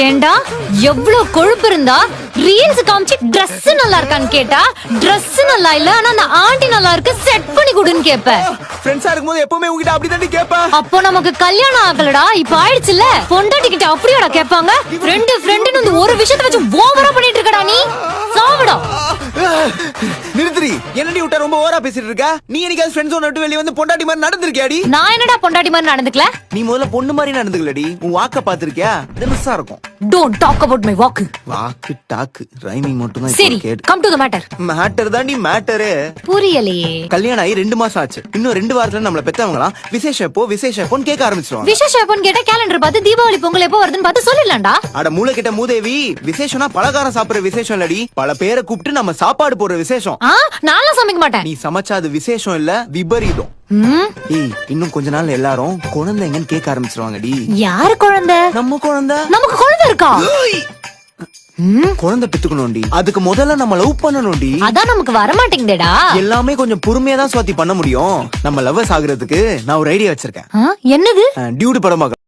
ஏண்டா எவ்வளவு கொழுப்பு இருந்தா ரீல்ஸ் காமிச்சு Dress நல்லா இருக்கான்னு கேட்டா Dress நல்லா இல்ல ஆனா அந்த ஆண்டி நல்லா இருக்கு செட் பண்ணி கொடுன்னு கேப்ப. ஃப்ரெண்ட்ஸா இருக்கும்போது எப்பவுமே உங்ககிட்ட அப்படிதாண்டி கேப்பா. அப்போ நமக்கு கல்யாணம் ஆகலடா, இப்ப ஆயிடுச்சுல. பொண்டாட்டி கிட்ட அப்படியாடா கேட்பாங்க? ஃப்ரெண்டுன்னு வந்து ஒரு விஷயத்தை வச்சு ஓவரா பண்ணிட்டு இருக்கடா நீ. சாவுடா. நிறுத்துடி. என்னடி விட்டா ரொம்ப ஓவரா பேசிட்டு இருக்க? நீ என்னைக்காவது ஃப்ரெண்ட்ஸ் ஒன்னு விட்டு வெளிய வந்து பொண்டாட்டி மாதிரி நடந்துருக்கியாடி? நான் என்னடா பொண்டாட்டி மாதிரி நடந்துக்கல? நீ முதல்ல பொண்ணு மாதிரி நடந்துக்கலடி. உன் வாக்க பாத்திருக்கியா? தினசா இருக்கும். Don't talk about my walk. வாக்கு டாக்கு ரைமிங் மட்டும் தான் சரி, கேடு. come to the matter. Matter தாண்டி மேட்டரு. புரியலையே. கல்யாணம் ஆகி 2 மாசம் ஆச்சு. இன்னும் 2 வாரத்துல நம்மள பெத்தவங்கலாம் விசேஷம் எப்போன்னு கேட்க ஆரம்பிச்சிருவாங்க. விசேஷம் எப்போன்னு கேட்டா கேலண்டர் பார்த்து தீபாவளி பொங்கல் எப்போ வருதுன்னு பார்த்து சொல்லிடலாம்டா. அட மூளை கிட்ட மூதேவி, விசேஷம்னா பலகாரம் சாப்பிடுற விசேஷம் இல்லடி, பல பேரை கூப்பிட்டு நம்ம சாப்பாடு போடுற விசேஷம். நான்லாம் சமைக்க மாட்டேன். நீ சமைச்சா அது விசேஷம் இல்ல, விபரீதம். ஏய், இன்னும் கொஞ்ச நாள் எல்லாரும் குழந்தை எங்கன்னு கேட்க ஆரம்பிச்சிருவாங்கடி. யாரு குழந்தை? நம்ம குழந்தை. நமக்கு குழந்தை இருக்கா? குழந்தை பெத்துக்கணும்டி. அதுக்கு முதல்ல நம்ம லவ் பண்ணணும்டி. அதான் நமக்கு வர மாட்டேங்குதேடா. எல்லாமே கொஞ்சம் பொறுமையா தான் சுவாதி பண்ண முடியும். நம்ம லவ்வர்ஸ் ஆகுறதுக்கு நான் ஒரு ஐடியா வச்சிருக்கேன். என்னது? டியூடு படம் பார்க்க